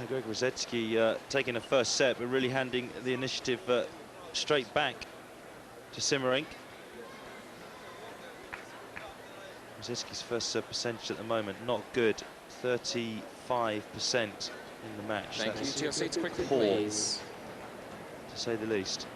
So Greg Rusedski taking a first set, but really handing the initiative straight back to Siemerink. Rusedski's first serve percentage at the moment, not good, 35% in the match. Thank you. To your seats quickly, poor, please. to say the least.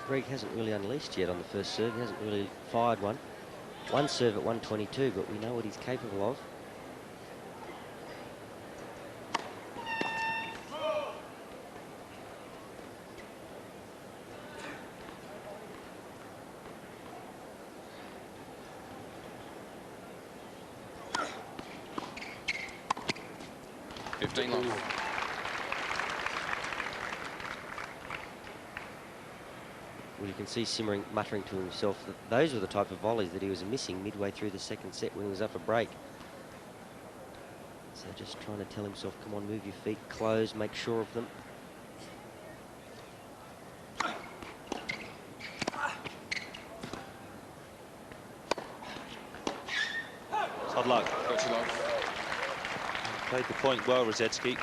Greg hasn't really unleashed yet on the first serve. He hasn't really fired one. One serve at 122, but we know what he's capable of. Long. Well, you can see Siemerink muttering to himself that those were the type of volleys that he was missing midway through the second set when he was up a break. So just trying to tell himself, come on, move your feet, close, make sure of them. Hard luck. Played the point well, Rusedski.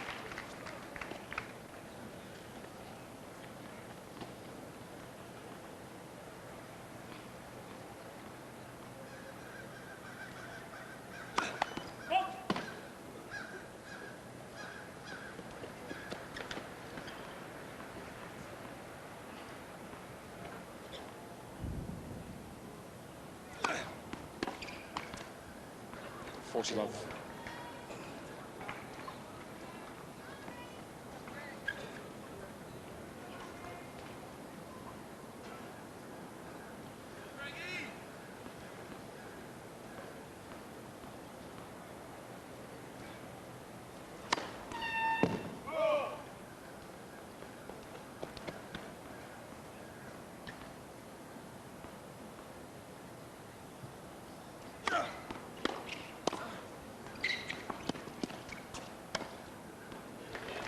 Love.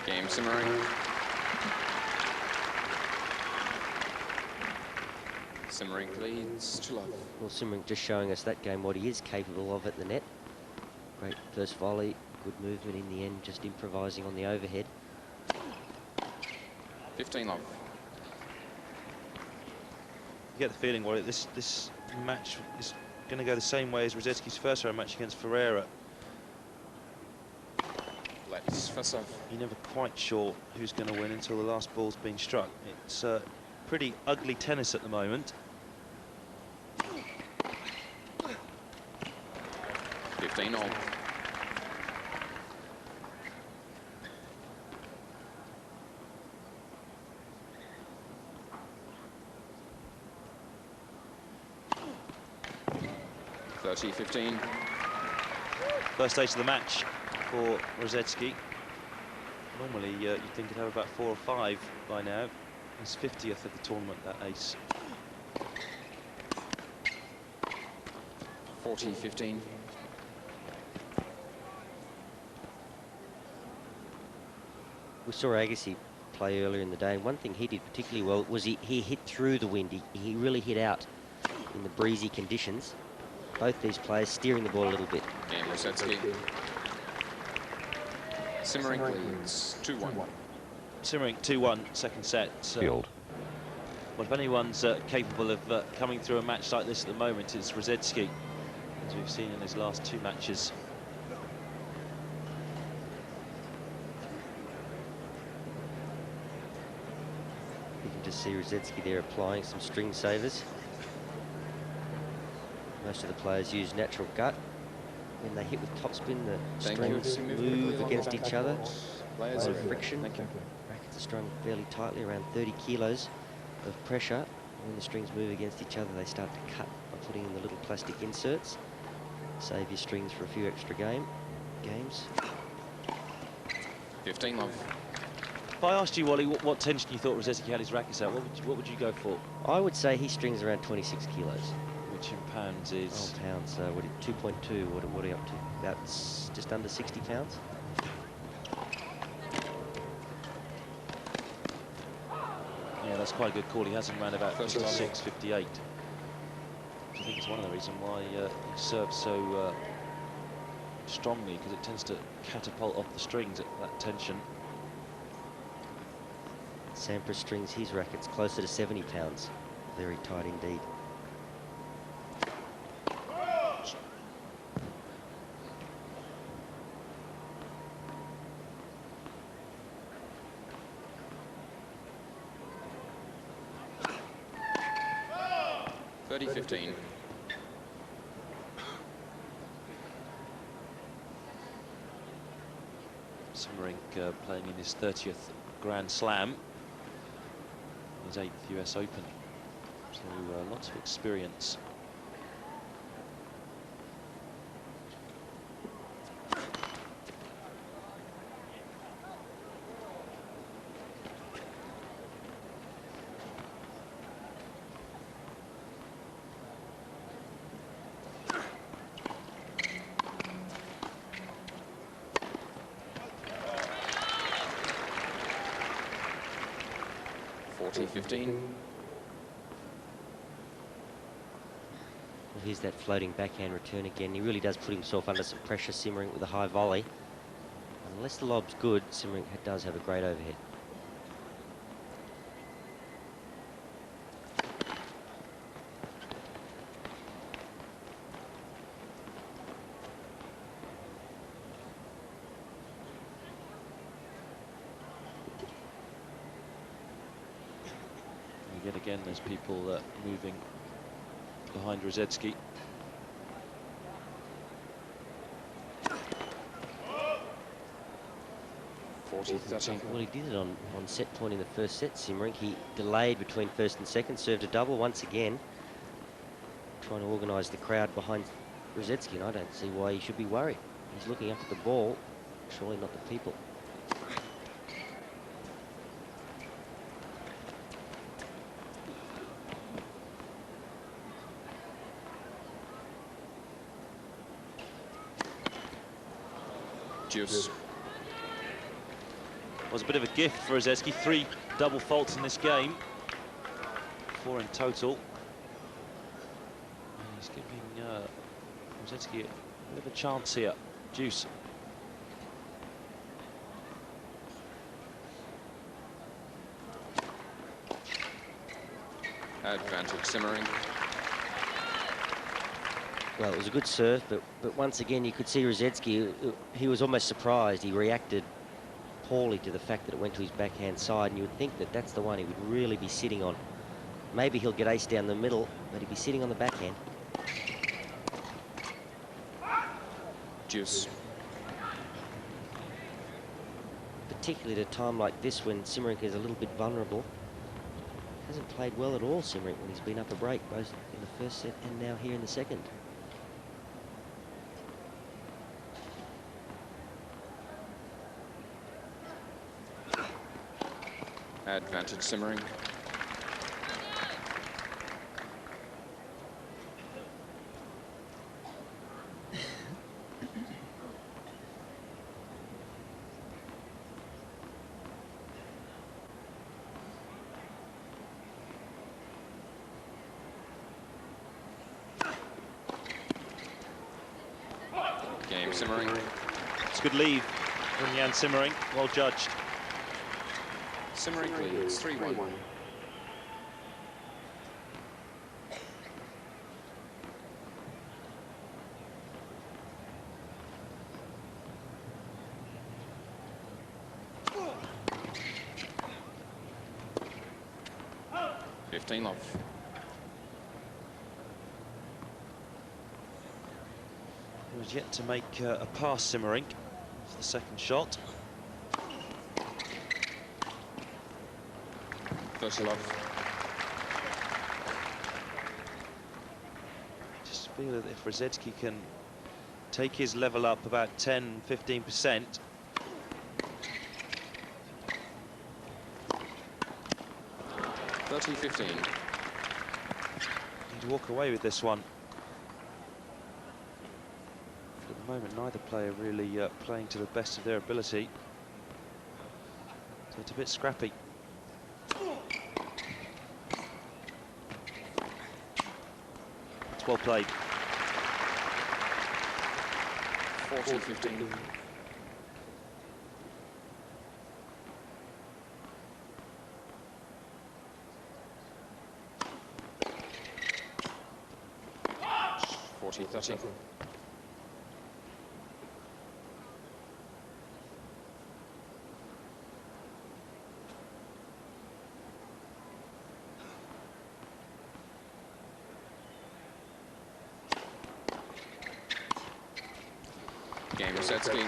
Game Siemerink. Siemerink leads 2-love. Well, Siemerink just showing us that game what he is capable of at the net. Great first volley, good movement in the end, just improvising on the overhead. 15-love. You get the feeling, Wally, this match is going to go the same way as Rusedski's first round match against Ferreira. You're never quite sure who's going to win until the last ball's been struck. It's pretty ugly tennis at the moment. 15-all. (30-15). First stage of the match for Rusedski. Normally, you'd think he'd have about 4 or 5 by now. He's 50th of the tournament, that ace. 40-15. We saw Agassi play earlier in the day, and one thing he did particularly well was he hit through the wind. He really hit out in the breezy conditions. Both these players steering the ball a little bit. Game Rusedski. Siemerink leads 2-1. Siemerink 2-1, second set. Field. Well, if anyone's capable of coming through a match like this at the moment, it's Rusedski, as we've seen in his last 2 matches. You can just see Rusedski there applying some string savers. Most of the players use natural gut. When they hit with topspin, the strings move against each other. A lot of friction. Rackets are strung fairly tightly, around 30 kilos of pressure. When the strings move against each other, they start to cut by putting in the little plastic inserts. Save your strings for a few extra games. 15-love. If I asked you, Wally, what tension you thought Rusedski had his rackets at, what would you go for? I would say he strings around 26 kilos. Which in pounds is? Oh, pounds. What, 2.2. What are you up to? About just under 60 pounds. Yeah, that's quite a good call. He has him around about 56, 58. I think it's one of the reasons why he serves so strongly, because it tends to catapult off the strings at that tension. Sampras strings his rackets closer to 70 pounds. Very tight indeed. (30-15). Siemerink playing in his 30th Grand Slam, his 8th US Open, so lots of experience. (40-15). Well, here's that floating backhand return again. He really does put himself under some pressure, Siemerink, with a high volley. Unless the lob's good, Siemerink does have a great overhead. Yet again, there's people moving behind Rusedski. Well, he did it on set point in the first set, Siemerink. He delayed between first and second, served a double once again, trying to organise the crowd behind Rusedski, and I don't see why he should be worried. He's looking up at the ball, surely not the people. Juice. Was a bit of a gift for Rusedski. 3 double faults in this game, 4 in total. And he's giving Rusedski a bit of a chance here. Juice. Advantage Siemerink. Well, it was a good serve, but once again, you could see Rusedski, he was almost surprised. He reacted poorly to the fact that it went to his backhand side, and you would think that that's the one he would really be sitting on. Maybe he'll get ace down the middle, but he'd be sitting on the backhand. Juice. Particularly at a time like this when Siemerink is a little bit vulnerable. Hasn't played well at all, Siemerink, when he's been up a break, both in the first set and now here in the second. Advantage Siemerink. Game Siemerink. It's a good lead from Jan Siemerink. Well judged. Siemerink leads 3-1. (15 love). He was yet to make a pass, Siemerink, for the second shot. 30 love. Just feel that if Rusedski can take his level up about 10–15%, (30-15). he'd walk away with this one. But at the moment, neither player really playing to the best of their ability, so it's a bit scrappy. Well played. 40-15. Game Rusedski.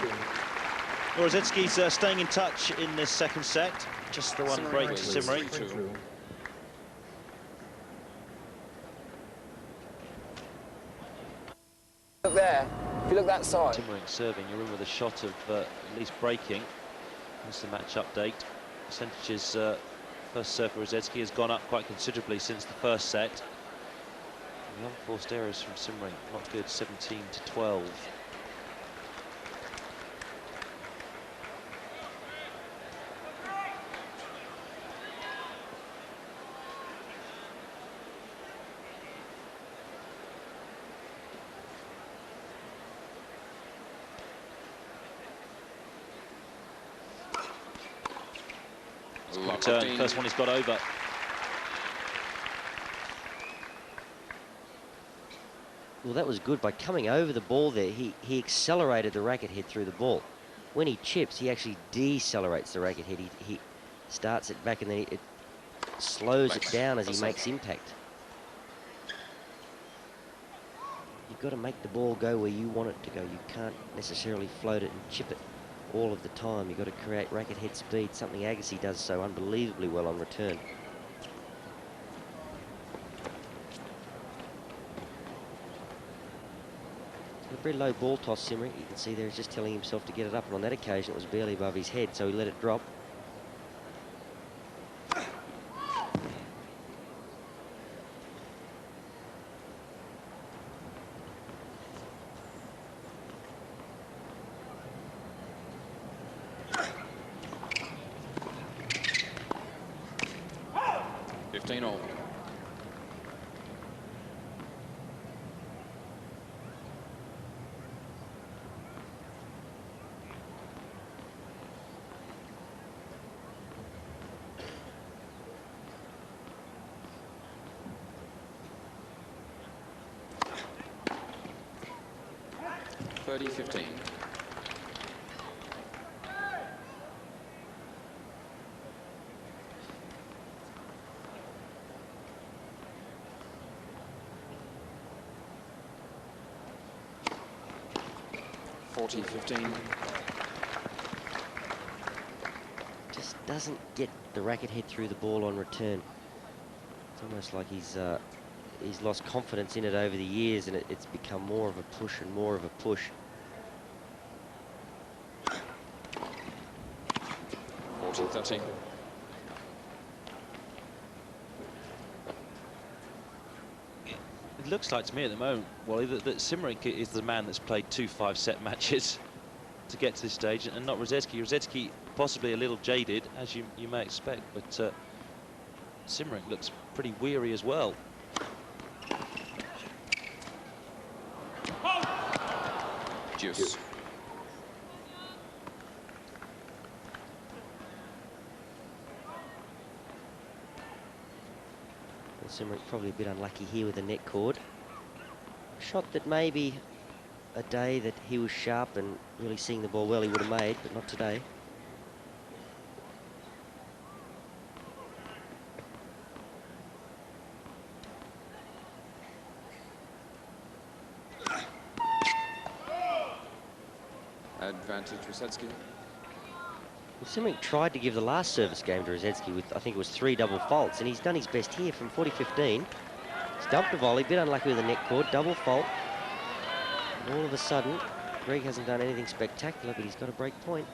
Rusedski's staying in touch in this second set. Just the one break to Siemerink. 3-2. Look there. If you look that side. Siemerink serving. You're in with a shot of at least breaking. That's the match update. Percentages. First serve for Rusedski has gone up quite considerably since the first set. The unforced errors from Siemerink not good. 17-12. Turn. First one he's got over. Well, that was good. By coming over the ball there, he accelerated the racket head through the ball. When he chips, he actually decelerates the racket head. He starts it back and then it slows it down as he makes impact. You've got to make the ball go where you want it to go. You can't necessarily float it and chip it all of the time. You've got to create racket head speed, something Agassi does so unbelievably well on return. A very low ball toss, Siemerink. You can see there he's just telling himself to get it up, and on that occasion it was barely above his head, so he let it drop. $30-15. Just doesn't get the racket head through the ball on return. It's almost like he's lost confidence in it over the years, and it's become more of a push and more of a push. 40-13. It looks like to me at the moment, Wally, that Siemerink is the man that's played 2 5-set matches to get to this stage, and not Rusedski. Rusedski possibly a little jaded, as you may expect, but Siemerink looks pretty weary as well. Juice. Siemerink probably a bit unlucky here with the net cord. Shot that maybe a day that he was sharp and really seeing the ball well he would have made, but not today. Advantage Rusedski. Well, Siemerink tried to give the last service game to Rusedski with, I think it was 3 double faults, and he's done his best here from 40-15. He's dumped a volley, bit unlucky with the net cord, double fault. And all of a sudden, Greg hasn't done anything spectacular, but he's got a break point.